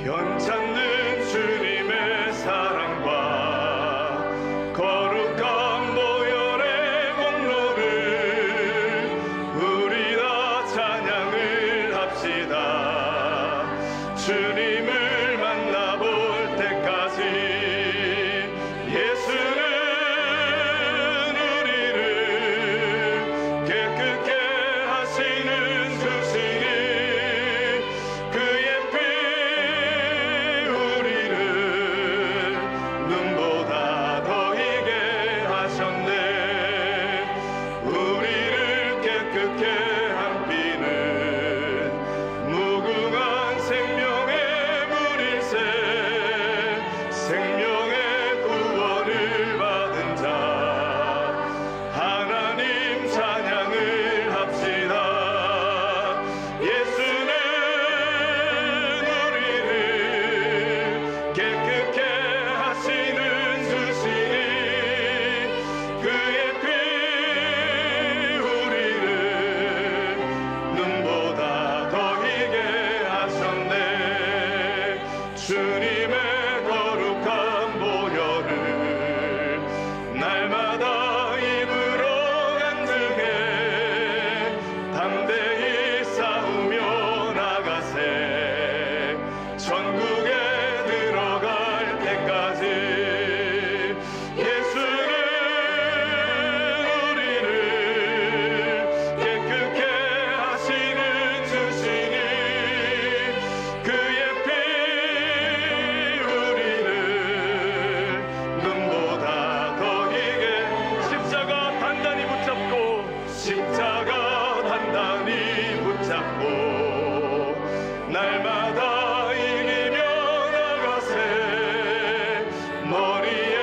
변찮는 주님의 사랑과 거룩한 보혈의 공로를 우리 다 찬양을 합시다. 주님을 만나볼 때까지 예수는 우리를 깨끗게 하시는 주시니 그의 피 우리를 눈보다 더 희게 하셨네. 우리를 깨끗게 한 피는 무궁한 생명의 물일세. 생명의 구원을 받은 자 하나님 찬양을 합시다. 예수는 우리를 깨끗게 하시는 주시니 그의 피 우리를 눈보다 더 희게 하셨네. 주님의 거룩한 보혈을 날마다 입으로 간증해 담대히 싸우며 나가세. 천국에 들어갈 때까지 예수는 우리를 깨끗게 하시는 주시니 그의 피 우리를 눈보다 더 희게. 십자가 단단히 붙잡고 십자가 단단히 붙잡고 날마다 이기며 나가세. 머리에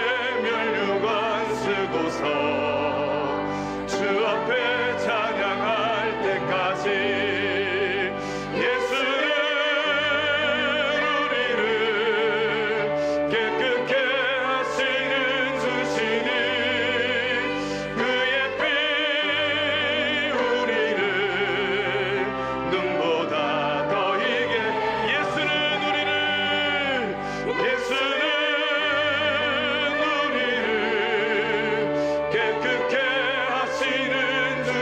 면류관 쓰고서 주 앞에 찬양할 때까지 예수는 우리를 깨끗게 하시는 주시니 그의 피 우리를 눈보다 더 희게. 예수는 우리를 깨끗게 하시는 주시니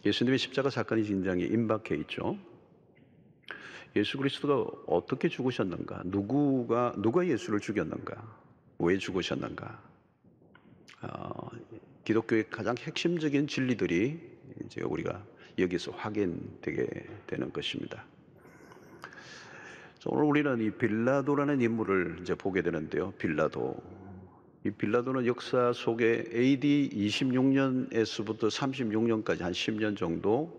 예수님의 십자가 사건의 진장에 임박해 있죠. 예수 그리스도가 어떻게 죽으셨는가? 누가 예수를 죽였는가? 왜 죽으셨는가? 기독교의 가장 핵심적인 진리들이 이제 우리가 여기서 확인되게 되는 것입니다. 오늘 우리는 이 빌라도라는 인물을 이제 보게 되는데요. 이 빌라도는 역사 속에 AD 26년에서부터 36년까지 한 10년 정도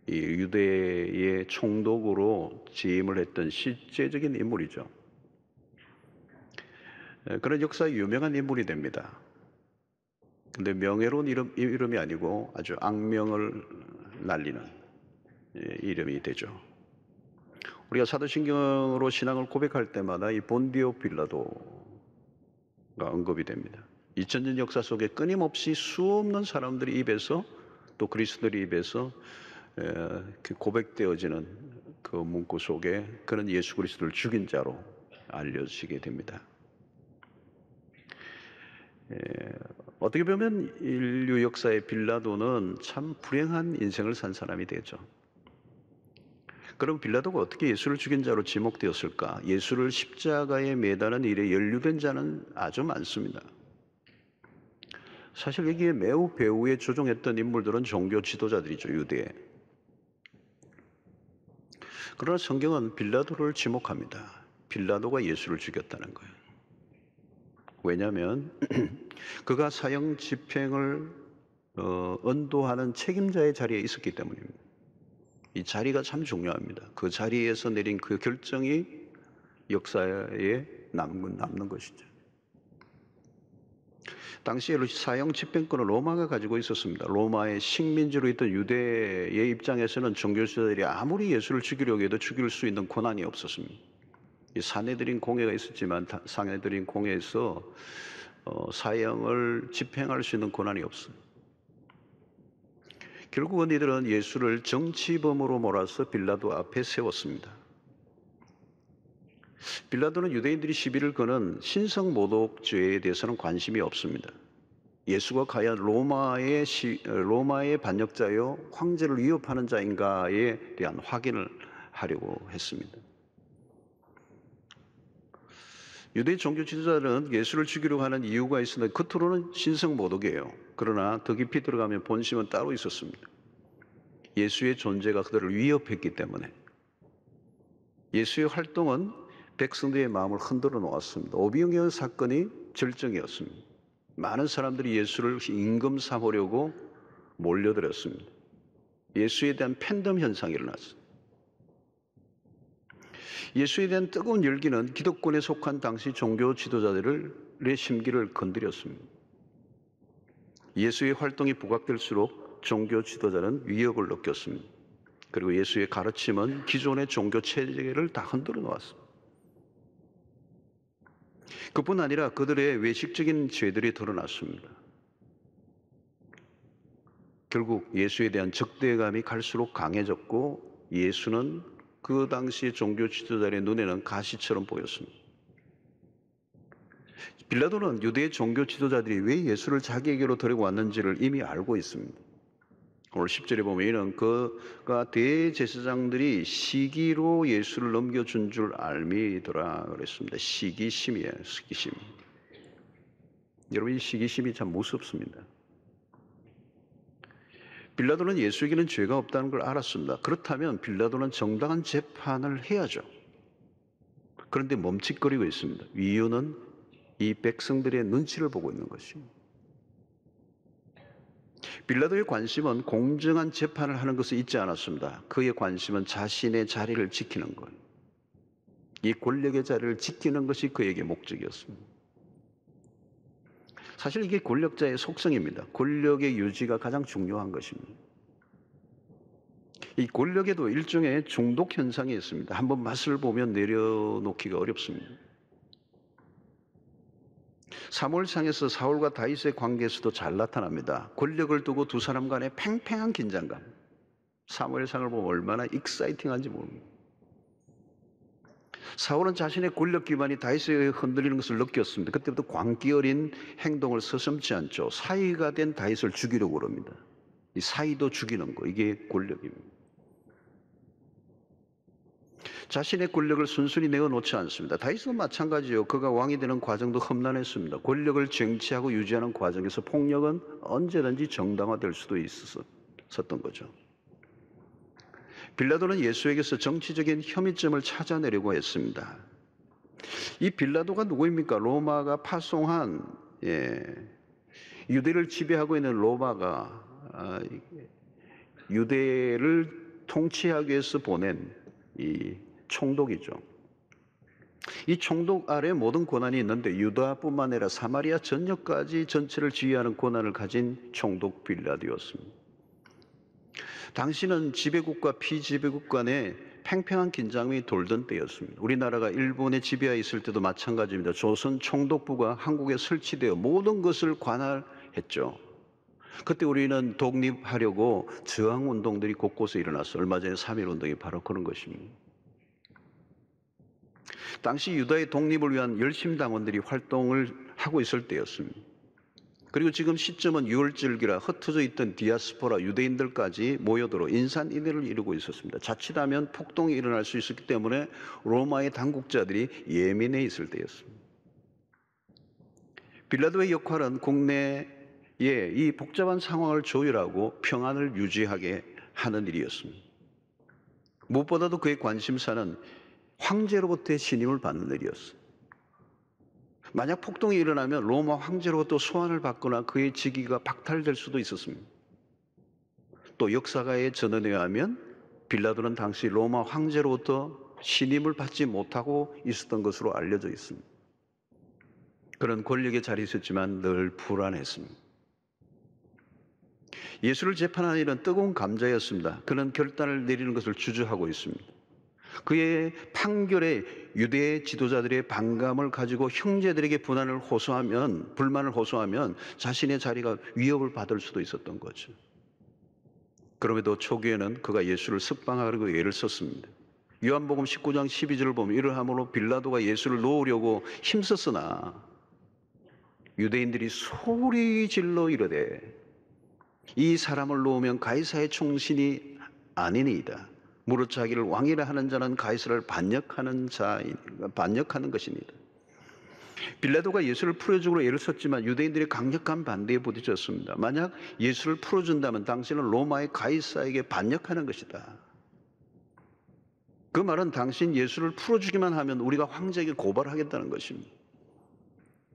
이 유대의 총독으로 재임을 했던 실제적인 인물이죠. 그런 역사에 유명한 인물이 됩니다. 근데 명예로운 이름이 아니고 아주 악명을 날리는 이름이 되죠. 우리가 사도신경으로 신앙을 고백할 때마다 이 본디오 빌라도가 언급이 됩니다. 2000년 역사 속에 끊임없이 수없는 사람들의 입에서 또 그리스도의 입에서 고백되어지는 그 문구 속에 그는 예수 그리스도를 죽인 자로 알려지게 됩니다. 어떻게 보면 인류 역사의 빌라도는 참 불행한 인생을 산 사람이 되죠. 그럼 빌라도가 어떻게 예수를 죽인 자로 지목되었을까? 예수를 십자가에 매다는 일에 연루된 자는 아주 많습니다. 사실 여기에 매우 배후에 조종했던 인물들은 종교 지도자들이죠, 유대에. 그러나 성경은 빌라도를 지목합니다. 빌라도가 예수를 죽였다는 거예요. 왜냐하면 그가 사형 집행을 언도하는 책임자의 자리에 있었기 때문입니다. 이 자리가 참 중요합니다. 그 자리에서 내린 그 결정이 역사에 남는 것이죠. 당시에 사형 집행권을 로마가 가지고 있었습니다. 로마의 식민지로 있던 유대의 입장에서는 종교지도자들이 아무리 예수를 죽이려고 해도 죽일 수 있는 권한이 없었습니다. 이 사내들인 공회가 있었지만 사내들인 공회에서 사형을 집행할 수 있는 권한이 없어요. 결국은 이들은 예수를 정치범으로 몰아서 빌라도 앞에 세웠습니다. 빌라도는 유대인들이 시비를 거는 신성모독죄에 대해서는 관심이 없습니다. 예수가 과연 로마의 반역자요 황제를 위협하는 자인가에 대한 확인을 하려고 했습니다. 유대 종교 지도자들은 예수를 죽이려고 하는 이유가 있었는데 겉으로는 신성모독이에요. 그러나 더 깊이 들어가면 본심은 따로 있었습니다. 예수의 존재가 그들을 위협했기 때문에. 예수의 활동은 백성들의 마음을 흔들어 놓았습니다. 오병이어 사건이 절정이었습니다. 많은 사람들이 예수를 임금 삼으려고 몰려들었습니다. 예수에 대한 팬덤 현상이 일어났습니다. 예수에 대한 뜨거운 열기는 기득권에 속한 당시 종교 지도자들의 심기를 건드렸습니다. 예수의 활동이 부각될수록 종교 지도자는 위협을 느꼈습니다. 그리고 예수의 가르침은 기존의 종교 체제를 다 흔들어 놓았습니다. 그뿐 아니라 그들의 외식적인 죄들이 드러났습니다. 결국 예수에 대한 적대감이 갈수록 강해졌고 예수는 그 당시의 종교 지도자들의 눈에는 가시처럼 보였습니다. 빌라도는 유대의 종교 지도자들이 왜 예수를 자기에게로 데리고 왔는지를 이미 알고 있습니다. 오늘 10절에 보면 이는 그가 대제사장들이 시기로 예수를 넘겨준 줄 알미더라 그랬습니다. 시기심이에요. 시기심. 여러분 이 시기심이 참 무섭습니다. 빌라도는 예수에게는 죄가 없다는 걸 알았습니다. 그렇다면 빌라도는 정당한 재판을 해야죠. 그런데 멈칫거리고 있습니다. 이유는 이 백성들의 눈치를 보고 있는 것입니다. 빌라도의 관심은 공정한 재판을 하는 것을 잊지 않았습니다. 그의 관심은 자신의 자리를 지키는 것. 이 권력의 자리를 지키는 것이 그에게 목적이었습니다. 사실 이게 권력자의 속성입니다. 권력의 유지가 가장 중요한 것입니다. 이 권력에도 일종의 중독 현상이 있습니다. 한번 맛을 보면 내려놓기가 어렵습니다. 사무엘상에서 사울과 다윗의 관계에서도 잘 나타납니다. 권력을 두고 두 사람 간의 팽팽한 긴장감. 사무엘상을 보면 얼마나 익사이팅한지 모릅니다. 사울은 자신의 권력 기반이 다윗에 흔들리는 것을 느꼈습니다. 그때부터 광기 어린 행동을 서슴지 않죠. 사이가 된 다윗을 죽이려고 합니다. 이 사이도 죽이는 거, 이게 권력입니다. 자신의 권력을 순순히 내어놓지 않습니다. 다윗은 마찬가지요. 그가 왕이 되는 과정도 험난했습니다. 권력을 쟁취하고 유지하는 과정에서 폭력은 언제든지 정당화될 수도 있었던 거죠. 빌라도는 예수에게서 정치적인 혐의점을 찾아내려고 했습니다. 이 빌라도가 누구입니까? 로마가 파송한, 유대를 지배하고 있는 로마가 유대를 통치하기 위해서 보낸 이 총독이죠. 이 총독 아래 모든 권한이 있는데 유다뿐만 아니라 사마리아 전역까지 전체를 지휘하는 권한을 가진 총독 빌라도였습니다. 당시는 지배국과 피지배국 간에 팽팽한 긴장이 돌던 때였습니다. 우리나라가 일본의 지배하에 있을 때도 마찬가지입니다. 조선 총독부가 한국에 설치되어 모든 것을 관할했죠. 그때 우리는 독립하려고 저항운동들이 곳곳에 일어났어요. 얼마 전에 3.1운동이 바로 그런 것입니다. 당시 유다의 독립을 위한 열심당원들이 활동을 하고 있을 때였습니다. 그리고 지금 시점은 유월절기라 흩어져 있던 디아스포라 유대인들까지 모여들어 인산인해를 이루고 있었습니다. 자칫하면 폭동이 일어날 수 있었기 때문에 로마의 당국자들이 예민해 있을 때였습니다. 빌라도의 역할은 국내에 이 복잡한 상황을 조율하고 평안을 유지하게 하는 일이었습니다. 무엇보다도 그의 관심사는 황제로부터의 신임을 받는 일이었어요. 만약 폭동이 일어나면 로마 황제로부터 소환을 받거나 그의 직위가 박탈될 수도 있었습니다. 또 역사가의 전언에 의하면 빌라도는 당시 로마 황제로부터 신임을 받지 못하고 있었던 것으로 알려져 있습니다. 그런 권력의 자리에 있었지만 늘 불안했습니다. 예수를 재판하는 일은 뜨거운 감자였습니다. 그는 결단을 내리는 것을 주저하고 있습니다. 그의 판결에 유대 지도자들의 반감을 가지고 형제들에게 불만을 호소하면 자신의 자리가 위협을 받을 수도 있었던 거죠. 그럼에도 초기에는 그가 예수를 석방하려고 애를 썼습니다. 요한복음 19장 12절을 보면 이러함으로 빌라도가 예수를 놓으려고 힘썼으나 유대인들이 소리 질러 이르되 이 사람을 놓으면 가이사의 총신이 아니니이다. 무릇 자기를 왕이라 하는 자는 가이사를 반역하는 것입니다. 빌라도가 예수를 풀어주기로 애를 썼지만 유대인들의 강력한 반대에 부딪혔습니다. 만약 예수를 풀어준다면 당신은 로마의 가이사에게 반역하는 것이다. 그 말은 당신 예수를 풀어주기만 하면 우리가 황제에게 고발하겠다는 것입니다.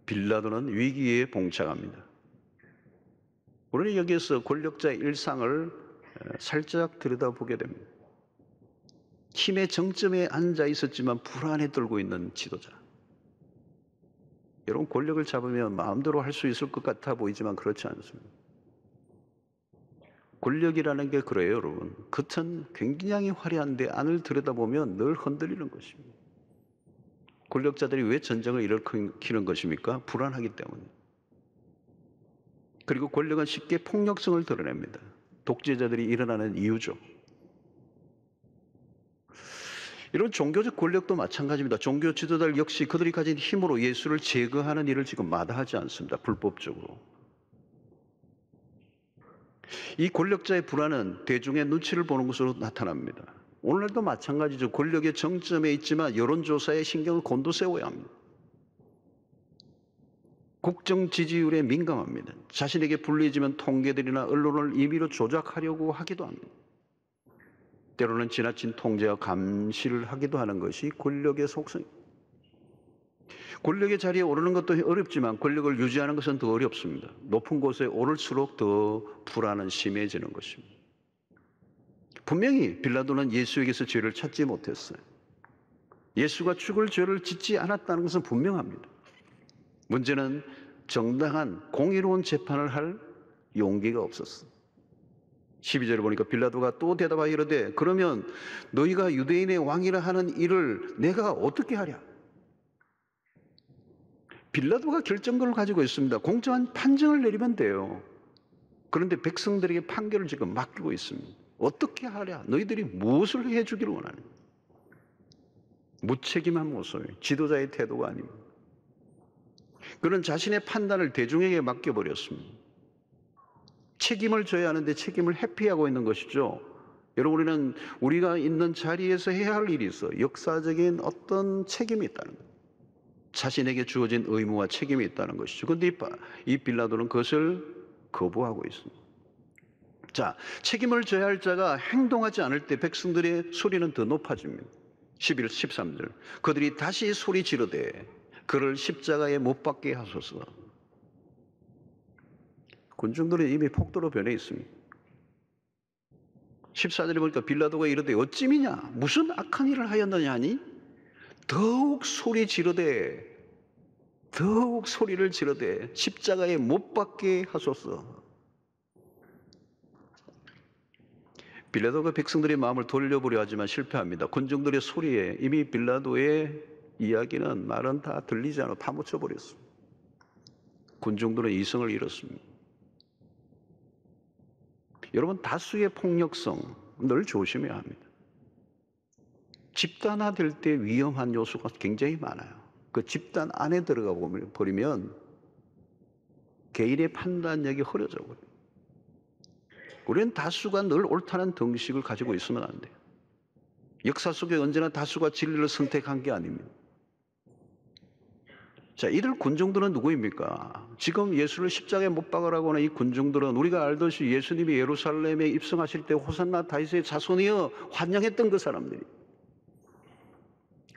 빌라도는 위기에 봉착합니다. 우리는 여기에서 권력자의 일상을 살짝 들여다보게 됩니다. 힘의 정점에 앉아 있었지만 불안에 떨고 있는 지도자. 여러분, 권력을 잡으면 마음대로 할 수 있을 것 같아 보이지만 그렇지 않습니다. 권력이라는 게 그래요, 여러분. 겉은 굉장히 화려한데 안을 들여다보면 늘 흔들리는 것입니다. 권력자들이 왜 전쟁을 일으키는 것입니까? 불안하기 때문에. 그리고 권력은 쉽게 폭력성을 드러냅니다. 독재자들이 일어나는 이유죠. 이런 종교적 권력도 마찬가지입니다. 종교 지도자들 역시 그들이 가진 힘으로 예수를 제거하는 일을 지금 마다하지 않습니다. 불법적으로. 이 권력자의 불안은 대중의 눈치를 보는 것으로 나타납니다. 오늘날도 마찬가지죠. 권력의 정점에 있지만 여론조사에 신경을 곤두세워야 합니다. 국정 지지율에 민감합니다. 자신에게 불리해지면 통계들이나 언론을 임의로 조작하려고 하기도 합니다. 때로는 지나친 통제와 감시를 하기도 하는 것이 권력의 속성입니다. 권력의 자리에 오르는 것도 어렵지만 권력을 유지하는 것은 더 어렵습니다. 높은 곳에 오를수록 더 불안은 심해지는 것입니다. 분명히 빌라도는 예수에게서 죄를 찾지 못했어요. 예수가 죽을 죄를 짓지 않았다는 것은 분명합니다. 문제는 정당한 공의로운 재판을 할 용기가 없었어요. 12절을 보니까 빌라도가 또 대답하여 이르되 그러면 너희가 유대인의 왕이라 하는 일을 내가 어떻게 하랴? 빌라도가 결정권을 가지고 있습니다. 공정한 판정을 내리면 돼요. 그런데 백성들에게 판결을 지금 맡기고 있습니다. 어떻게 하랴? 너희들이 무엇을 해주기를 원하느냐? 무책임한 모습이에요. 지도자의 태도가 아닙니다. 그는 자신의 판단을 대중에게 맡겨버렸습니다. 책임을 져야 하는데 책임을 회피하고 있는 것이죠. 여러분, 우리가 있는 자리에서 해야 할 일이 있어. 역사적인 어떤 책임이 있다는 거예요. 자신에게 주어진 의무와 책임이 있다는 것이죠. 그런데 이 빌라도는 그것을 거부하고 있습니다. 자, 책임을 져야 할 자가 행동하지 않을 때 백성들의 소리는 더 높아집니다. 11, 13절. 그들이 다시 소리 지르되 그를 십자가에 못 박게 하소서. 군중들은 이미 폭도로 변해 있습니다. 14절에 보니까 빌라도가 이르되 어찌미냐 무슨 악한 일을 하였느냐 하니 더욱 소리를 지르되 십자가에 못 박게 하소서. 빌라도가 백성들의 마음을 돌려보려 하지만 실패합니다. 군중들의 소리에 이미 빌라도의 이야기는 말은 다 들리지 않아 파묻혀 버렸습니다. 군중들은 이성을 잃었습니다. 여러분, 다수의 폭력성 늘 조심해야 합니다. 집단화될 때 위험한 요소가 굉장히 많아요. 그 집단 안에 들어가 버리면 개인의 판단력이 흐려져 버려요. 우리는 다수가 늘 옳다는 등식을 가지고 있으면 안 돼요. 역사 속에 언제나 다수가 진리를 선택한 게 아닙니다. 자, 이들 군중들은 누구입니까? 지금 예수를 십자가에 못 박으라고 하는 이 군중들은 우리가 알듯이 예수님이 예루살렘에 입성하실 때 호산나 다윗의 자손이여 환영했던 그 사람들이.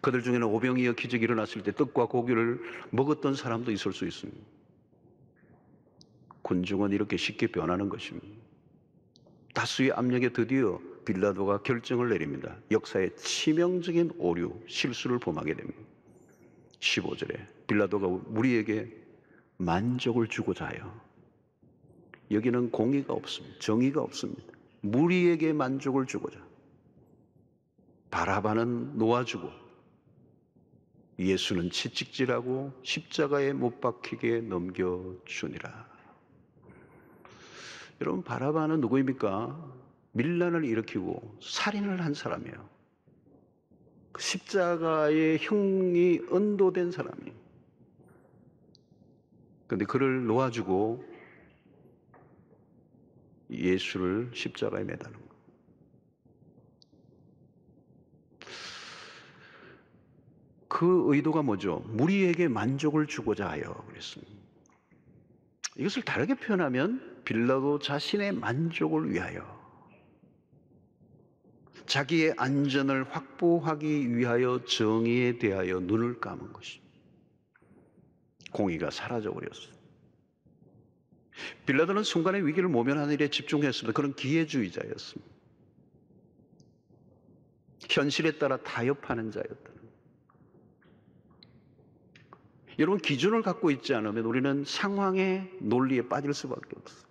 그들 중에는 오병이어 기적이 일어났을 때 떡과 고기를 먹었던 사람도 있을 수 있습니다. 군중은 이렇게 쉽게 변하는 것입니다. 다수의 압력에 드디어 빌라도가 결정을 내립니다. 역사의 치명적인 오류, 실수를 범하게 됩니다. 15절에 빌라도가 우리에게 만족을 주고자 하여, 여기는 공의가 없습니다. 정의가 없습니다. 무리에게 만족을 주고자 바라바는 놓아주고 예수는 채찍질하고 십자가에 못 박히게 넘겨주니라. 여러분, 바라바는 누구입니까? 밀란을 일으키고 살인을 한 사람이에요. 십자가의 형이 언도된 사람이에요. 그런데 그를 놓아주고 예수를 십자가에 매다는 거예요. 그 의도가 뭐죠? 무리에게 만족을 주고자 하여 그랬습니다. 이것을 다르게 표현하면 빌라도 자신의 만족을 위하여, 자기의 안전을 확보하기 위하여 정의에 대하여 눈을 감은 것입니다. 공의가 사라져 버렸어요. 빌라도는 순간의 위기를 모면하는 일에 집중했습니다. 그런 기회주의자였습니다. 현실에 따라 타협하는 자였다. 여러분, 기준을 갖고 있지 않으면 우리는 상황의 논리에 빠질 수밖에 없어요.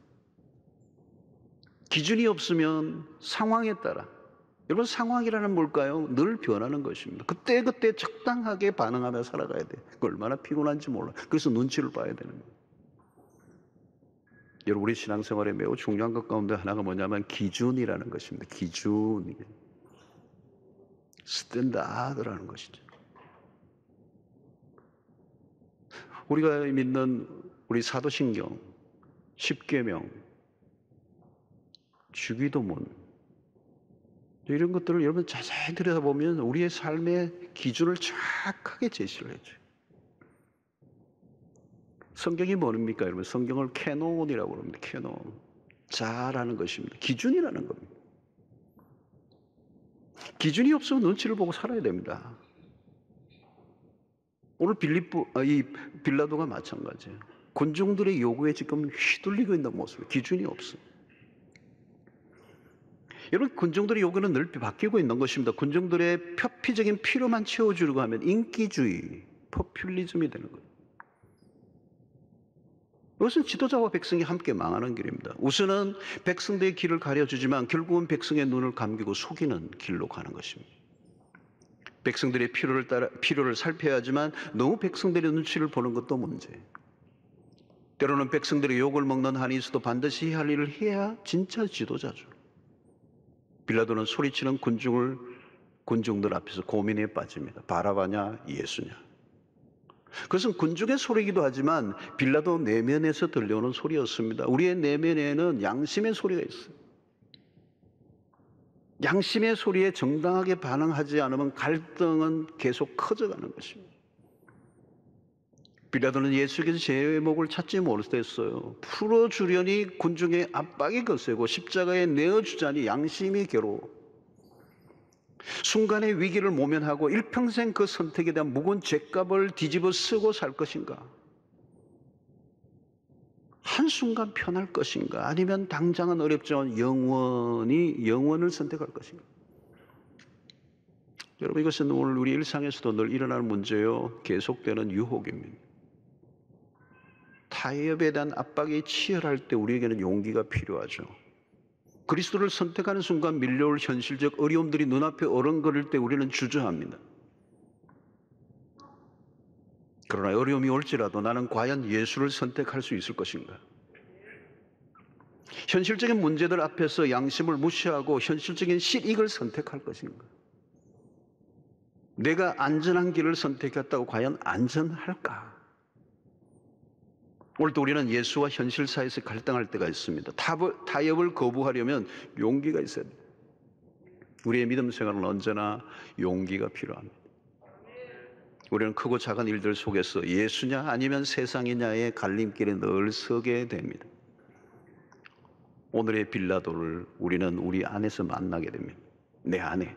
기준이 없으면 상황에 따라, 여러분, 상황이라는 뭘까요? 늘 변하는 것입니다. 그때그때 적당하게 반응하며 살아가야 돼요. 얼마나 피곤한지 몰라요. 그래서 눈치를 봐야 되는 거예요. 여러분, 우리 신앙생활에 매우 중요한 것 가운데 하나가 뭐냐면 기준이라는 것입니다. 기준, 스탠다드라는 것이죠. 우리가 믿는 우리 사도신경, 십계명, 주기도문, 이런 것들을 여러분 자세히 들여다보면 우리의 삶의 기준을 정확하게 제시를 해줘요. 성경이 뭡니까? 여러분, 성경을 캐논이라고 합니다. 캐논. 자라는 것입니다. 기준이라는 겁니다. 기준이 없으면 눈치를 보고 살아야 됩니다. 오늘 이 빌라도가 마찬가지예요. 군중들의 요구에 지금 휘둘리고 있는 모습, 기준이 없어요. 여러분, 군중들의 요구는 늘 바뀌고 있는 것입니다. 군중들의 표피적인 필요만 채워주려고 하면 인기주의, 포퓰리즘이 되는 거예요. 이것은 지도자와 백성이 함께 망하는 길입니다. 우선은 백성들의 길을 가려주지만 결국은 백성의 눈을 감기고 속이는 길로 가는 것입니다. 백성들의 필요를 살펴야 하지만 너무 백성들의 눈치를 보는 것도 문제예요. 때로는 백성들의 욕을 먹는 한이 있어도 반드시 할 일을 해야 진짜 지도자죠. 빌라도는 소리치는 군중들 앞에서 고민에 빠집니다. 바라바냐 예수냐. 그것은 군중의 소리이기도 하지만 빌라도 내면에서 들려오는 소리였습니다. 우리의 내면에는 양심의 소리가 있어요. 양심의 소리에 정당하게 반응하지 않으면 갈등은 계속 커져가는 것입니다. 빌라도는 예수께서 제목을 찾지 못했어요. 풀어주려니 군중의 압박이 거세고 십자가에 내어주자니 양심이 괴로워. 순간의 위기를 모면하고 일평생 그 선택에 대한 무거운 죗값을 뒤집어 쓰고 살 것인가? 한순간 편할 것인가? 아니면 당장은 어렵지만 영원을 선택할 것인가? 여러분, 이것은 오늘 우리 일상에서도 늘 일어나는 문제요. 계속되는 유혹입니다. 타협에 대한 압박이 치열할 때 우리에게는 용기가 필요하죠. 그리스도를 선택하는 순간 밀려올 현실적 어려움들이 눈앞에 어른거릴 때 우리는 주저합니다. 그러나 어려움이 올지라도 나는 과연 예수를 선택할 수 있을 것인가? 현실적인 문제들 앞에서 양심을 무시하고 현실적인 실익을 선택할 것인가? 내가 안전한 길을 선택했다고 과연 안전할까? 오늘도 우리는 예수와 현실 사이에서 갈등할 때가 있습니다. 타협을 거부하려면 용기가 있어야 돼요. 우리의 믿음 생활은 언제나 용기가 필요합니다. 우리는 크고 작은 일들 속에서 예수냐 아니면 세상이냐의 갈림길에 늘 서게 됩니다. 오늘의 빌라도를 우리는 우리 안에서 만나게 됩니다. 내 안에.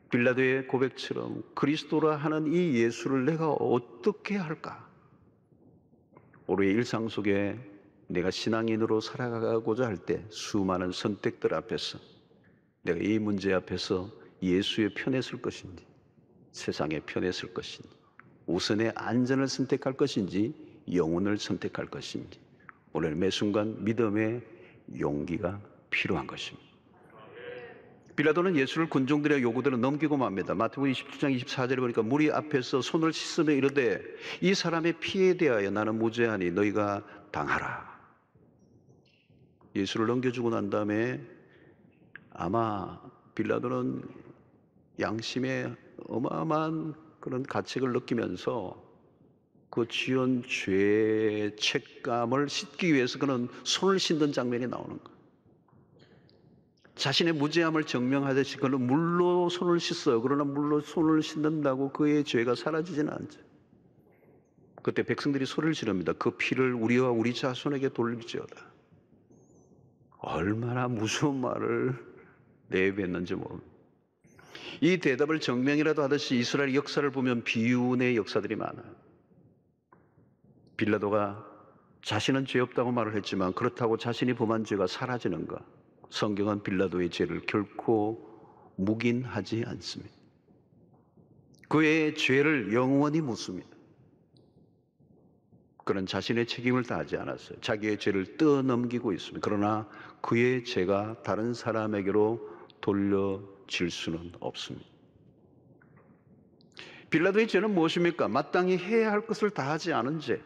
빌라도의 고백처럼 그리스도라 하는 이 예수를 내가 어떻게 할까? 우리의 일상 속에 내가 신앙인으로 살아가고자 할 때 수많은 선택들 앞에서 내가 이 문제 앞에서 예수의 편에 설 것인지 세상의 편에 설 것인지 우선의 안전을 선택할 것인지 영혼을 선택할 것인지 오늘 매 순간 믿음의 용기가 필요한 것입니다. 빌라도는 예수를 군중들의 요구대로 넘기고 맙니다. 마태복음 27장 24절에 보니까 무리 앞에서 손을 씻으며 이르되 이 사람의 피에 대하여 나는 무죄하니 너희가 당하라. 예수를 넘겨주고 난 다음에 아마 빌라도는 양심의 어마어마한 그런 가책을 느끼면서 그 지은 죄의 책감을 씻기 위해서 그는 손을 씻는 장면이 나오는 거예요. 자신의 무죄함을 증명하듯이 그는 물로 손을 씻어요. 그러나 물로 손을 씻는다고 그의 죄가 사라지지는 않죠. 그때 백성들이 소리를 지릅니다. 그 피를 우리와 우리 자손에게 돌릴지어다. 얼마나 무서운 말을 내뱉는지 모릅니다. 이 대답을 정명이라도 하듯이 이스라엘 역사를 보면 비운의 역사들이 많아요. 빌라도가 자신은 죄 없다고 말을 했지만 그렇다고 자신이 범한 죄가 사라지는가? 성경은 빌라도의 죄를 결코 묵인하지 않습니다. 그의 죄를 영원히 묻습니다. 그는 자신의 책임을 다하지 않았어요. 자기의 죄를 떠넘기고 있습니다. 그러나 그의 죄가 다른 사람에게로 돌려질 수는 없습니다. 빌라도의 죄는 무엇입니까? 마땅히 해야 할 것을 다하지 않은 죄.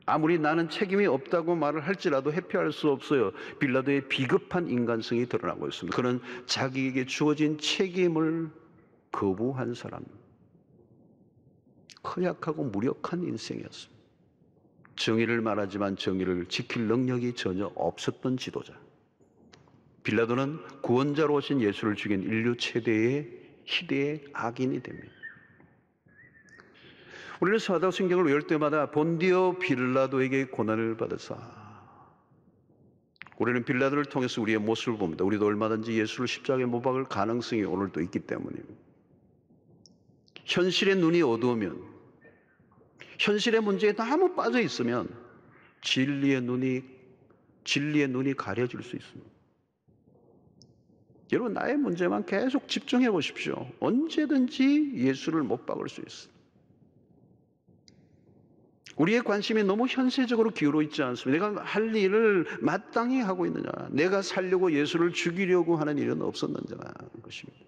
아무리 나는 책임이 없다고 말을 할지라도 회피할 수 없어요. 빌라도의 비겁한 인간성이 드러나고 있습니다. 그는 자기에게 주어진 책임을 거부한 사람. 허약하고 무력한 인생이었습니다. 정의를 말하지만 정의를 지킬 능력이 전혀 없었던 지도자. 빌라도는 구원자로 오신 예수를 죽인 인류 최대의 희대의 악인이 됩니다. 우리는 사도신경을 외울 때마다 본디오 빌라도에게 고난을 받으사 우리는 빌라도를 통해서 우리의 모습을 봅니다. 우리도 얼마든지 예수를 십자가에 못 박을 가능성이 오늘도 있기 때문입니다. 현실의 눈이 어두우면 현실의 문제에 너무 빠져 있으면 진리의 눈이 가려질 수 있습니다. 여러분 나의 문제만 계속 집중해 보십시오. 언제든지 예수를 못 박을 수 있습니다. 우리의 관심이 너무 현세적으로 기울어 있지 않습니다. 내가 할 일을 마땅히 하고 있느냐, 내가 살려고 예수를 죽이려고 하는 일은 없었는지라는 것입니다.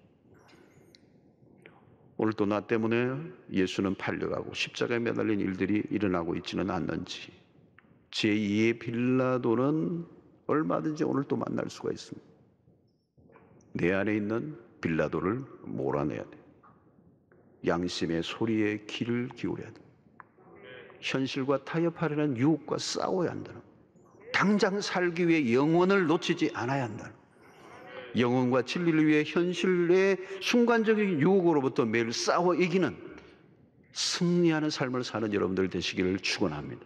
오늘도 나 때문에 예수는 팔려가고 십자가에 매달린 일들이 일어나고 있지는 않는지 제2의 빌라도는 얼마든지 오늘도 만날 수가 있습니다. 내 안에 있는 빌라도를 몰아내야 돼. 양심의 소리에 귀를 기울여야 합니다. 현실과 타협하려는 유혹과 싸워야 한다는, 당장 살기 위해 영혼을 놓치지 않아야 한다는, 영혼과 진리를 위해 현실의 순간적인 유혹으로부터 매일 싸워 이기는 승리하는 삶을 사는 여러분들 되시기를 축원합니다.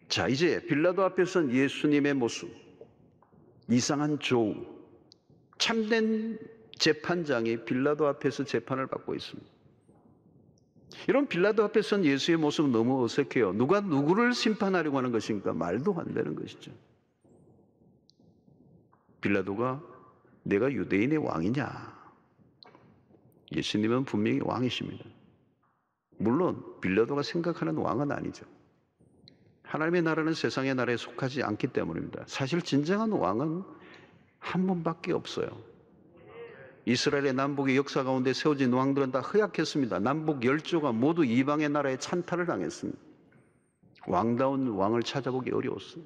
자, 이제 빌라도 앞에 선 예수님의 모습, 이상한 조우, 참된 재판장이 빌라도 앞에서 재판을 받고 있습니다. 이런 빌라도 앞에 선 예수의 모습은 너무 어색해요. 누가 누구를 심판하려고 하는 것인가? 말도 안 되는 것이죠. 빌라도가 내가 유대인의 왕이냐? 예수님은 분명히 왕이십니다. 물론 빌라도가 생각하는 왕은 아니죠. 하나님의 나라는 세상의 나라에 속하지 않기 때문입니다. 사실 진정한 왕은 한 분밖에 없어요. 이스라엘의 남북의 역사 가운데 세워진 왕들은 다 허약했습니다. 남북 열조가 모두 이방의 나라에 찬탈을 당했습니다. 왕다운 왕을 찾아보기 어려웠어요.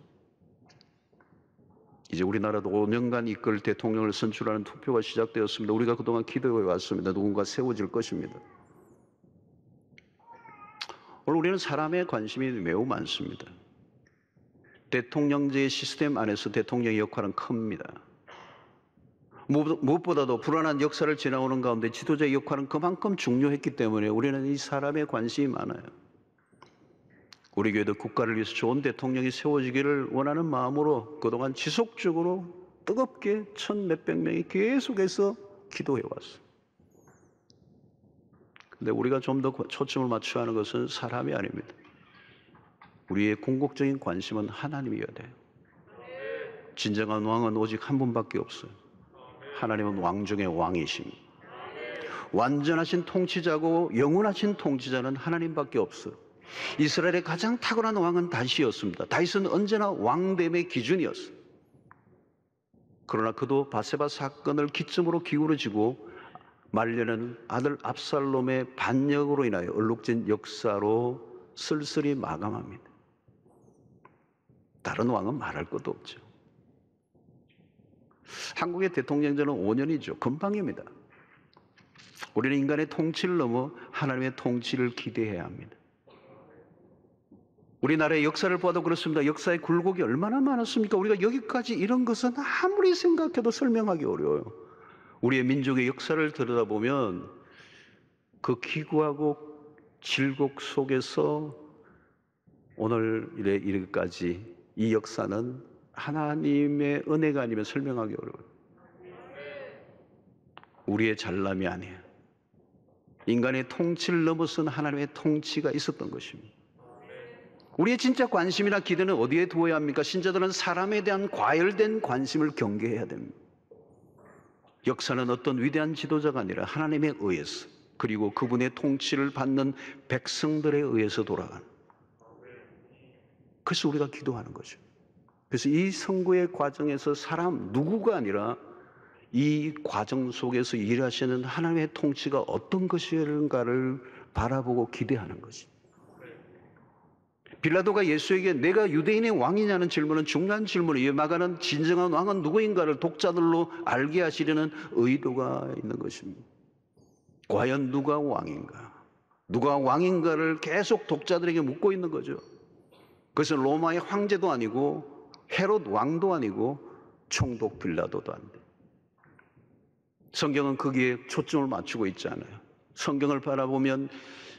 이제 우리나라도 5년간 이끌 대통령을 선출하는 투표가 시작되었습니다. 우리가 그동안 기도해 왔습니다. 누군가 세워질 것입니다. 오늘 우리는 사람의 관심이 매우 많습니다. 대통령제 시스템 안에서 대통령의 역할은 큽니다. 무엇보다도 불안한 역사를 지나오는 가운데 지도자의 역할은 그만큼 중요했기 때문에 우리는 이 사람의 관심이 많아요. 우리 교회도 국가를 위해서 좋은 대통령이 세워지기를 원하는 마음으로 그동안 지속적으로 뜨겁게 1,몇백 명이 계속해서 기도해 왔어요. 근데 우리가 좀 더 초점을 맞춰야 하는 것은 사람이 아닙니다. 우리의 궁극적인 관심은 하나님이어야 돼요. 진정한 왕은 오직 한 분밖에 없어요. 하나님은 왕 중의 왕이십니다. 완전하신 통치자고 영원하신 통치자는 하나님밖에 없어요. 이스라엘의 가장 탁월한 왕은 다윗이었습니다. 다윗은 언제나 왕됨의 기준이었어요. 그러나 그도 바세바 사건을 기점으로 기울어지고 말년은 아들 압살롬의 반역으로 인하여 얼룩진 역사로 쓸쓸히 마감합니다. 다른 왕은 말할 것도 없죠. 한국의 대통령제는 5년이죠. 금방입니다. 우리는 인간의 통치를 넘어 하나님의 통치를 기대해야 합니다. 우리나라의 역사를 봐도 그렇습니다. 역사의 굴곡이 얼마나 많았습니까? 우리가 여기까지 이런 것은 아무리 생각해도 설명하기 어려워요. 우리의 민족의 역사를 들여다보면 그 기구하고 질곡 속에서 오늘 이르기까지 이 역사는 하나님의 은혜가 아니면 설명하기 어려워요. 우리의 잘남이 아니에요. 인간의 통치를 넘어선 하나님의 통치가 있었던 것입니다. 우리의 진짜 관심이나 기대는 어디에 두어야 합니까? 신자들은 사람에 대한 과열된 관심을 경계해야 됩니다. 역사는 어떤 위대한 지도자가 아니라 하나님에 의해서, 그리고 그분의 통치를 받는 백성들에 의해서 돌아가는, 그래서 우리가 기도하는 거죠. 그래서 이 선거의 과정에서 사람 누구가 아니라 이 과정 속에서 일하시는 하나님의 통치가 어떤 것인가를 바라보고 기대하는 거지. 빌라도가 예수에게 내가 유대인의 왕이냐는 질문은 중요한 질문이에요. 마가는 진정한 왕은 누구인가를 독자들로 알게 하시려는 의도가 있는 것입니다. 과연 누가 왕인가? 누가 왕인가를 계속 독자들에게 묻고 있는 거죠. 그것은 로마의 황제도 아니고 헤롯 왕도 아니고 총독 빌라도도 안 돼. 성경은 거기에 초점을 맞추고 있지 않아요. 성경을 바라보면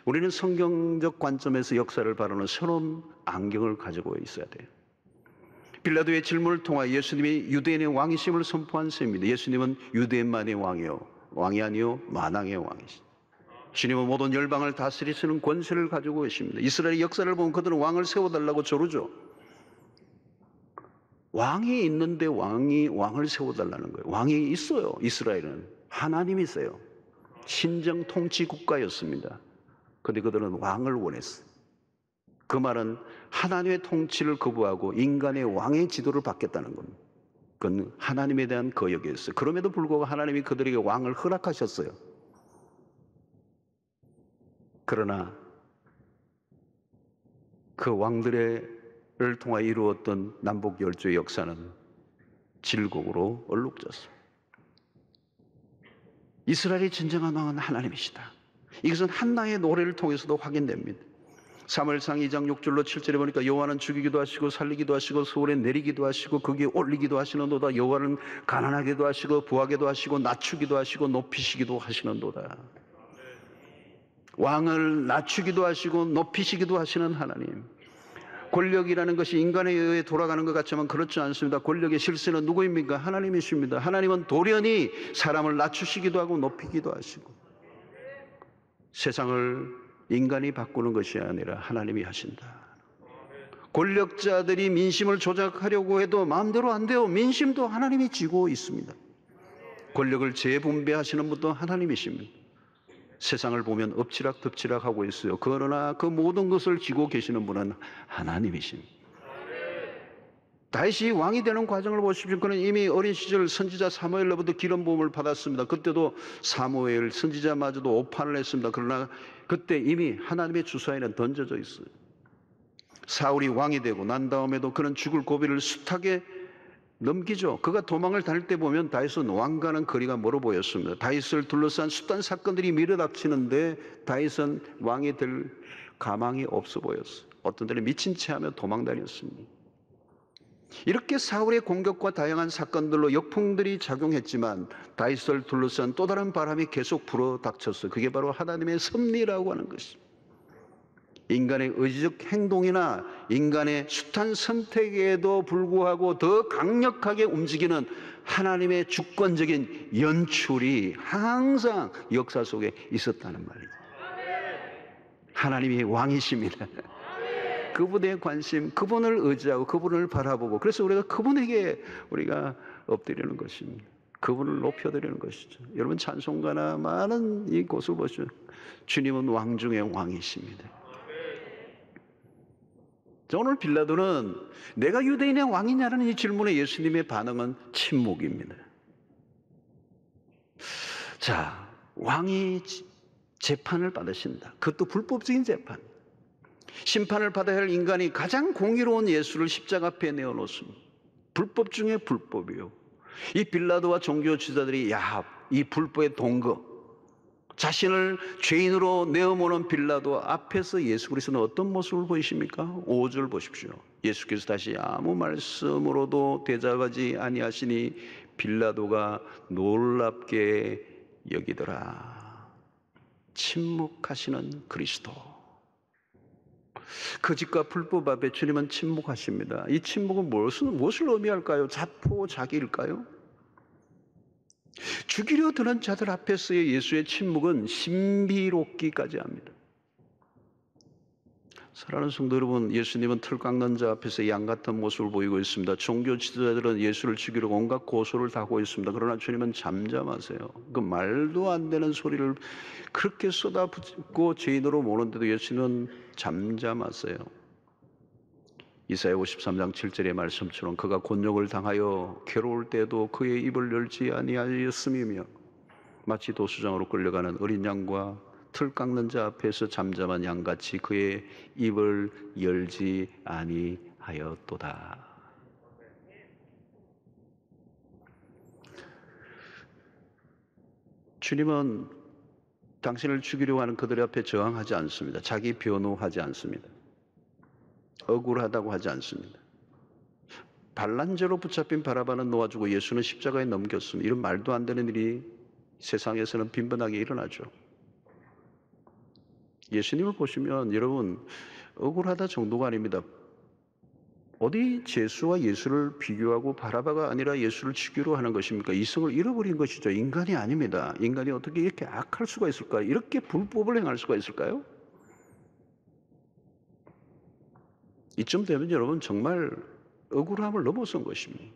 우리는 성경적 관점에서 역사를 바라보는 새로운 안경을 가지고 있어야 돼요. 빌라도의 질문을 통하여 예수님이 유대인의 왕이심을 선포한 셈입니다. 예수님은 유대인만의 왕이요, 왕이 아니요 만왕의 왕이시죠. 주님은 모든 열방을 다스리시는 권세를 가지고 계십니다. 이스라엘의 역사를 보면 그들은 왕을 세워달라고 조르죠. 왕이 있는데 왕을 세워달라는 거예요. 왕이 있어요. 이스라엘은 하나님이 있어요. 신정 통치 국가였습니다. 그런데 그들은 왕을 원했어요. 그 말은 하나님의 통치를 거부하고 인간의 왕의 지도를 받겠다는 겁니다. 그건 하나님에 대한 거역이었어요. 그럼에도 불구하고 하나님이 그들에게 왕을 허락하셨어요. 그러나 그 왕들을 통하여 이루었던 남북 열조의 역사는 질곡으로 얼룩졌습니다. 이스라엘의 진정한 왕은 하나님이시다. 이것은 한나의 노래를 통해서도 확인됩니다. 사무엘상 2장 6절로 7절에 보니까 여호와는 죽이기도 하시고 살리기도 하시고 서울에 내리기도 하시고 거기에 올리기도 하시는도다. 여호와는 가난하게도 하시고 부하게도 하시고 낮추기도 하시고 높이시기도 하시는도다. 왕을 낮추기도 하시고 높이시기도 하시는 하나님. 권력이라는 것이 인간에 의해 돌아가는 것 같지만 그렇지 않습니다. 권력의 실세는 누구입니까? 하나님이십니다. 하나님은 돌연히 사람을 낮추시기도 하고 높이기도 하시고, 세상을 인간이 바꾸는 것이 아니라 하나님이 하신다. 권력자들이 민심을 조작하려고 해도 마음대로 안 돼요. 민심도 하나님이 쥐고 있습니다. 권력을 재분배하시는 분도 하나님이십니다. 세상을 보면 엎치락덮치락 하고 있어요. 그러나 그 모든 것을 쥐고 계시는 분은 하나님이십니다. 다윗이 왕이 되는 과정을 보십시오. 그는 이미 어린 시절 선지자 사무엘로부터 기름 부음을 받았습니다. 그때도 사무엘 선지자마저도 오판을 했습니다. 그러나 그때 이미 하나님의 주사에는 던져져 있어요. 사울이 왕이 되고 난 다음에도 그는 죽을 고비를 숱하게 넘기죠. 그가 도망을 다닐 때 보면 다윗은 왕과는 거리가 멀어 보였습니다. 다윗을 둘러싼 숱한 사건들이 밀어닥치는데 다윗은 왕이 될 가망이 없어 보였어요. 어떤 때는 미친 채 하며 도망 다녔습니다. 이렇게 사울의 공격과 다양한 사건들로 역풍들이 작용했지만 다윗을 둘러싼 또 다른 바람이 계속 불어닥쳤어요. 그게 바로 하나님의 섭리라고 하는 것입니다. 인간의 의지적 행동이나 인간의 숱한 선택에도 불구하고 더 강력하게 움직이는 하나님의 주권적인 연출이 항상 역사 속에 있었다는 말이죠. 하나님이 왕이십니다. 그분의 관심, 그분을 의지하고 그분을 바라보고, 그래서 우리가 그분에게 우리가 엎드리는 것입니다. 그분을 높여드리는 것이죠. 여러분 찬송가나 많은 이 곳을 보시죠. 주님은 왕 중의 왕이십니다. 오늘 빌라도는 내가 유대인의 왕이냐는 이 질문에 예수님의 반응은 침묵입니다. 자, 왕이 재판을 받으신다. 그것도 불법적인 재판. 심판을 받아야 할 인간이 가장 공의로운 예수를 십자가 앞에 내어놓습니다. 불법 중에 불법이요. 이 빌라도와 종교 지도자들이 이 불법의 동거, 자신을 죄인으로 내어모는 빌라도 앞에서 예수 그리스도는 어떤 모습을 보이십니까? 5절 보십시오. 예수께서 다시 아무 말씀으로도 대답하지 아니하시니 빌라도가 놀랍게 여기더라. 침묵하시는 그리스도. 거짓과 불법 앞에 주님은 침묵하십니다. 이 침묵은 무엇을 의미할까요? 자포자기일까요? 죽이려 드는 자들 앞에서의 예수의 침묵은 신비롭기까지 합니다. 사랑하는 성도 여러분, 예수님은 틀 깎는 자 앞에서 양 같은 모습을 보이고 있습니다. 종교 지도자들은 예수를 죽이려고 온갖 고소를 다 하고 있습니다. 그러나 주님은 잠잠하세요. 그 말도 안 되는 소리를 그렇게 쏟아붓고 죄인으로 모는데도 예수님은 잠잠하세요. 이사야 53장 7절의 말씀처럼 그가 곤욕을 당하여 괴로울 때도 그의 입을 열지 아니하였음이며, 마치 도수장으로 끌려가는 어린 양과 틀 깎는 자 앞에서 잠잠한 양같이 그의 입을 열지 아니하였도다. 주님은 당신을 죽이려고 하는 그들 앞에 저항하지 않습니다. 자기 변호하지 않습니다. 억울하다고 하지 않습니다. 반란죄로 붙잡힌 바라바는 놓아주고 예수는 십자가에 넘겼습니다. 이런 말도 안 되는 일이 세상에서는 빈번하게 일어나죠. 예수님을 보시면 여러분 억울하다 정도가 아닙니다. 어디 제수와 예수를 비교하고 바라바가 아니라 예수를 죽이려 하는 것입니까? 이성을 잃어버린 것이죠. 인간이 아닙니다. 인간이 어떻게 이렇게 악할 수가 있을까요? 이렇게 불법을 행할 수가 있을까요? 이쯤 되면 여러분 정말 억울함을 넘어선 것입니다.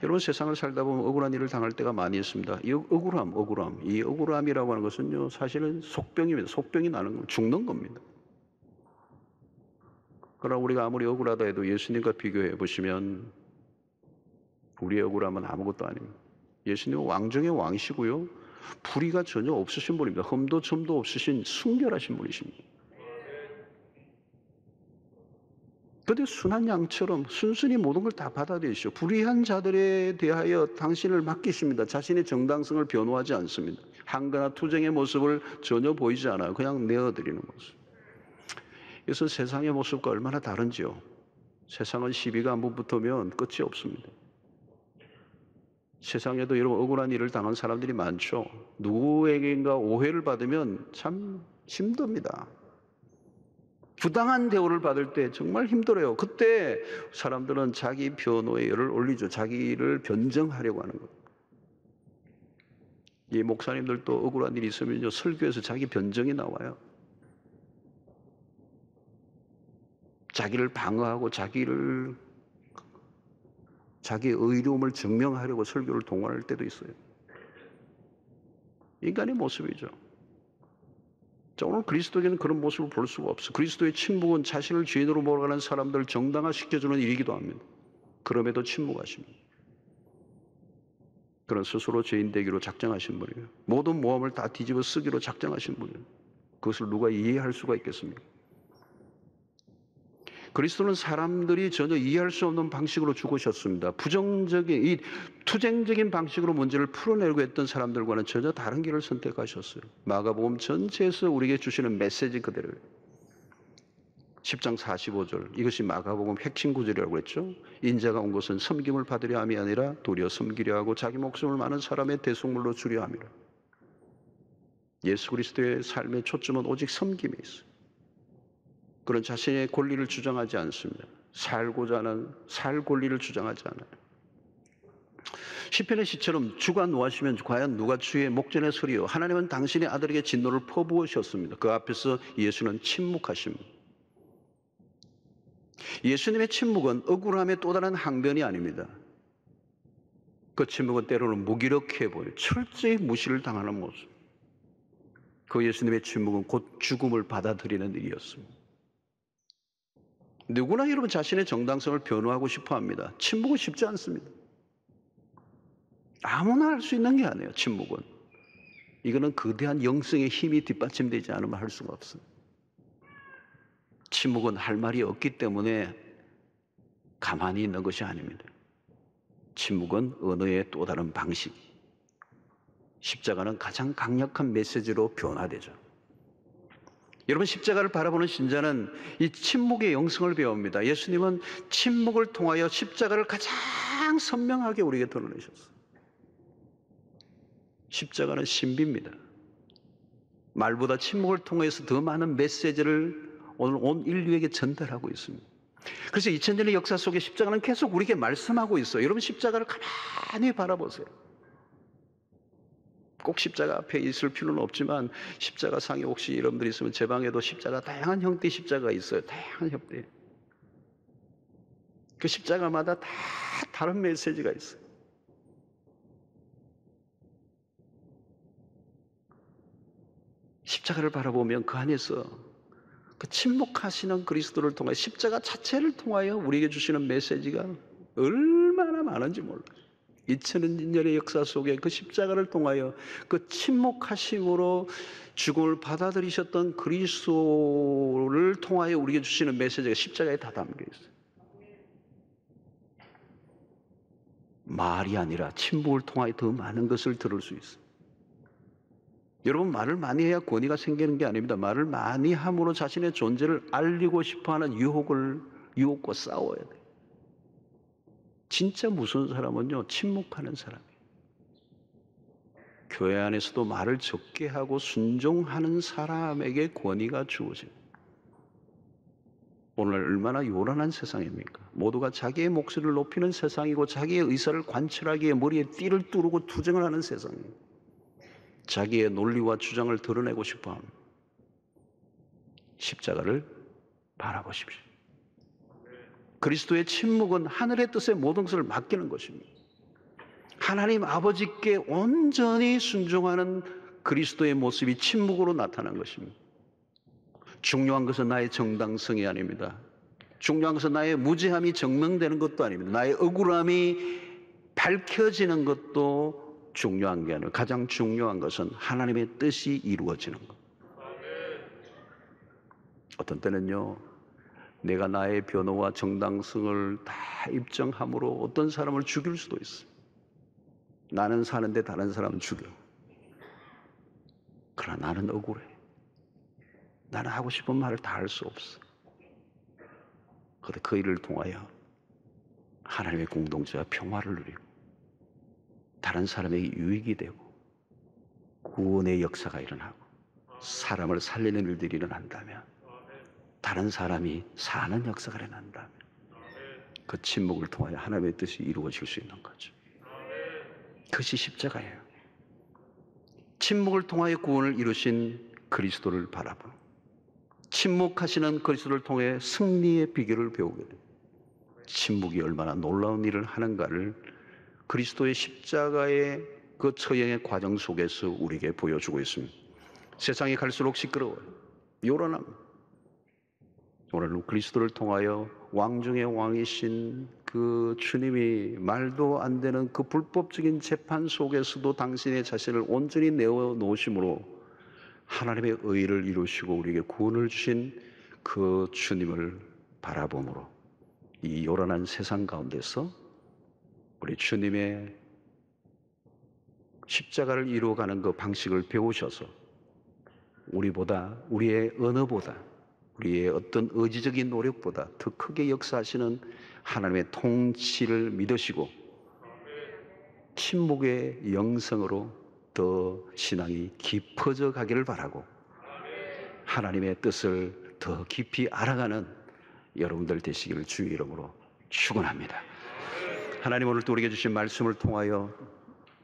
여러분 세상을 살다 보면 억울한 일을 당할 때가 많이 있습니다. 이 억울함. 이 억울함이라고 하는 것은요, 사실은 속병입니다. 속병이 나는 건 죽는 겁니다. 그러나 우리가 아무리 억울하다 해도 예수님과 비교해 보시면 우리의 억울함은 아무것도 아닙니다. 예수님은 왕 중의 왕이시고요, 불의가 전혀 없으신 분입니다. 흠도 점도 없으신 순결하신 분이십니다. 그런데 순한 양처럼 순순히 모든 걸 다 받아들이시오. 불의한 자들에 대하여 당신을 맡기십니다. 자신의 정당성을 변호하지 않습니다. 한거나 투쟁의 모습을 전혀 보이지 않아요. 그냥 내어드리는 모습. 그래서 세상의 모습과 얼마나 다른지요. 세상은 시비가 한번 붙으면 끝이 없습니다. 세상에도 이런 억울한 일을 당한 사람들이 많죠. 누구에게인가 오해를 받으면 참 힘듭니다. 부당한 대우를 받을 때 정말 힘들어요. 그때 사람들은 자기 변호에 열을 올리죠. 자기를 변정하려고 하는 거예요. 이 목사님들도 억울한 일이 있으면요, 설교에서 자기 변정이 나와요. 자기를 방어하고 자기의 의로움을 증명하려고 설교를 동원할 때도 있어요. 인간의 모습이죠. 자, 오늘 그리스도에게는 그런 모습을 볼 수가 없어. 그리스도의 침묵은 자신을 죄인으로 몰아가는 사람들을 정당화시켜주는 일이기도 합니다. 그럼에도 침묵하십니다. 그런 스스로 죄인 되기로 작정하신 분이에요. 모든 모험을 다 뒤집어 쓰기로 작정하신 분이에요. 그것을 누가 이해할 수가 있겠습니까? 그리스도는 사람들이 전혀 이해할 수 없는 방식으로 죽으셨습니다. 부정적인, 이 투쟁적인 방식으로 문제를 풀어내려고 했던 사람들과는 전혀 다른 길을 선택하셨어요. 마가복음 전체에서 우리에게 주시는 메시지 그대로 10장 45절, 이것이 마가복음 핵심 구절이라고 했죠. 인자가 온 것은 섬김을 받으려 함이 아니라 도리어 섬기려 하고 자기 목숨을 많은 사람의 대속물로 주려 함이라. 예수 그리스도의 삶의 초점은 오직 섬김에 있어요. 그런 자신의 권리를 주장하지 않습니다. 살고자 하는 살 권리를 주장하지 않아요. 시편의 시처럼 주가 노하시면 과연 누가 주의 목전에 서리요. 하나님은 당신의 아들에게 진노를 퍼부으셨습니다. 그 앞에서 예수는 침묵하십니다. 예수님의 침묵은 억울함의 또 다른 항변이 아닙니다. 그 침묵은 때로는 무기력해 보여요. 철저히 무시를 당하는 모습. 그 예수님의 침묵은 곧 죽음을 받아들이는 일이었습니다. 누구나 여러분 자신의 정당성을 변호하고 싶어 합니다. 침묵은 쉽지 않습니다. 아무나 할 수 있는 게 아니에요. 침묵은. 이거는 거대한 영성의 힘이 뒷받침되지 않으면 할 수가 없어요. 침묵은 할 말이 없기 때문에 가만히 있는 것이 아닙니다. 침묵은 언어의 또 다른 방식. 십자가는 가장 강력한 메시지로 변화되죠. 여러분, 십자가를 바라보는 신자는 이 침묵의 영성을 배웁니다. 예수님은 침묵을 통하여 십자가를 가장 선명하게 우리에게 드러내셨어요. 십자가는 신비입니다. 말보다 침묵을 통해서 더 많은 메시지를 오늘 온 인류에게 전달하고 있습니다. 그래서 2000년의 역사 속에 십자가는 계속 우리에게 말씀하고 있어요. 여러분, 십자가를 가만히 바라보세요. 꼭 십자가 앞에 있을 필요는 없지만 십자가 상에 혹시 여러분들이 있으면 제 방에도 십자가 다양한 형태의 십자가가 있어요. 다양한 형태. 그 십자가마다 다 다른 메시지가 있어요. 십자가를 바라보면 그 안에서 그 침묵하시는 그리스도를 통하여 십자가 자체를 통하여 우리에게 주시는 메시지가 얼마나 많은지 몰라요. 2000년의 역사 속에 그 십자가를 통하여 그 침묵하심으로 죽음을 받아들이셨던 그리스도를 통하여 우리에게 주시는 메시지가 십자가에 다 담겨 있어요. 말이 아니라 침묵을 통하여 더 많은 것을 들을 수 있어요. 여러분, 말을 많이 해야 권위가 생기는 게 아닙니다. 말을 많이 함으로 자신의 존재를 알리고 싶어하는 유혹과 싸워야 돼요. 진짜 무서운 사람은요, 침묵하는 사람이에요. 교회 안에서도 말을 적게 하고 순종하는 사람에게 권위가 주어져요. 오늘 얼마나 요란한 세상입니까? 모두가 자기의 목소리를 높이는 세상이고 자기의 의사를 관철하기에 머리에 띠를 뚫고 투쟁을 하는 세상이에요. 자기의 논리와 주장을 드러내고 싶어합니다. 십자가를 바라보십시오. 그리스도의 침묵은 하늘의 뜻에 모든 것을 맡기는 것입니다. 하나님 아버지께 온전히 순종하는 그리스도의 모습이 침묵으로 나타난 것입니다. 중요한 것은 나의 정당성이 아닙니다. 중요한 것은 나의 무죄함이 증명되는 것도 아닙니다. 나의 억울함이 밝혀지는 것도 중요한 게 아니라 가장 중요한 것은 하나님의 뜻이 이루어지는 것. 어떤 때는요, 내가 나의 변호와 정당성을 다 입증함으로 어떤 사람을 죽일 수도 있어. 나는 사는데 다른 사람은 죽여. 그러나 나는 억울해. 나는 하고 싶은 말을 다 할 수 없어. 그런데 그 일을 통하여 하나님의 공동체와 평화를 누리고 다른 사람에게 유익이 되고 구원의 역사가 일어나고 사람을 살리는 일들이 일어난다면, 다른 사람이 사는 역사가 일어난다면 그 침묵을 통하여 하나님의 뜻이 이루어질 수 있는 거죠. 그것이 십자가예요. 침묵을 통하여 구원을 이루신 그리스도를 바라보는, 침묵하시는 그리스도를 통해 승리의 비결을 배우게 됩니다. 침묵이 얼마나 놀라운 일을 하는가를 그리스도의 십자가의 그 처형의 과정 속에서 우리에게 보여주고 있습니다. 세상이 갈수록 시끄러워요. 요란합니다. 오늘 그리스도를 통하여 왕 중의 왕이신 그 주님이 말도 안 되는 그 불법적인 재판 속에서도 당신의 자신을 온전히 내어 놓으심으로 하나님의 의를 이루시고 우리에게 구원을 주신 그 주님을 바라봄으로 이 요란한 세상 가운데서 우리 주님의 십자가를 이루어가는 그 방식을 배우셔서 우리보다, 우리의 언어보다, 우리의 어떤 의지적인 노력보다 더 크게 역사하시는 하나님의 통치를 믿으시고 침묵의 영성으로 더 신앙이 깊어져 가기를 바라고 하나님의 뜻을 더 깊이 알아가는 여러분들 되시기를 주의 이름으로 축원합니다. 하나님, 오늘 또 우리에게 주신 말씀을 통하여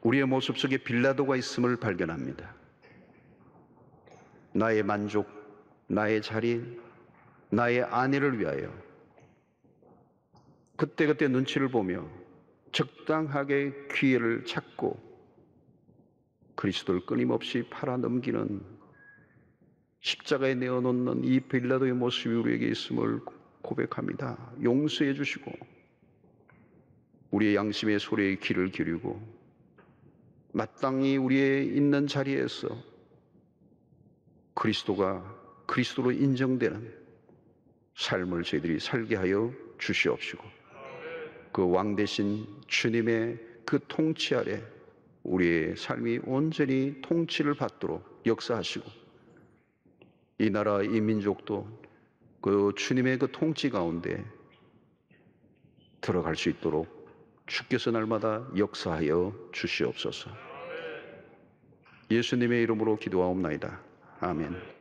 우리의 모습 속에 빌라도가 있음을 발견합니다. 나의 만족, 나의 자리, 나의 아내를 위하여 그때그때 눈치를 보며 적당하게 기회를 찾고 그리스도를 끊임없이 팔아넘기는, 십자가에 내어놓는 이 빌라도의 모습이 우리에게 있음을 고백합니다. 용서해 주시고 우리의 양심의 소리에 귀를 기울이고 마땅히 우리의 있는 자리에서 그리스도로 인정되는 삶을 저희들이 살게 하여 주시옵시고 그 왕 대신 주님의 그 통치 아래 우리의 삶이 온전히 통치를 받도록 역사하시고 이 나라, 이 민족도 그 주님의 그 통치 가운데 들어갈 수 있도록 주께서 날마다 역사하여 주시옵소서. 예수님의 이름으로 기도하옵나이다. 아멘.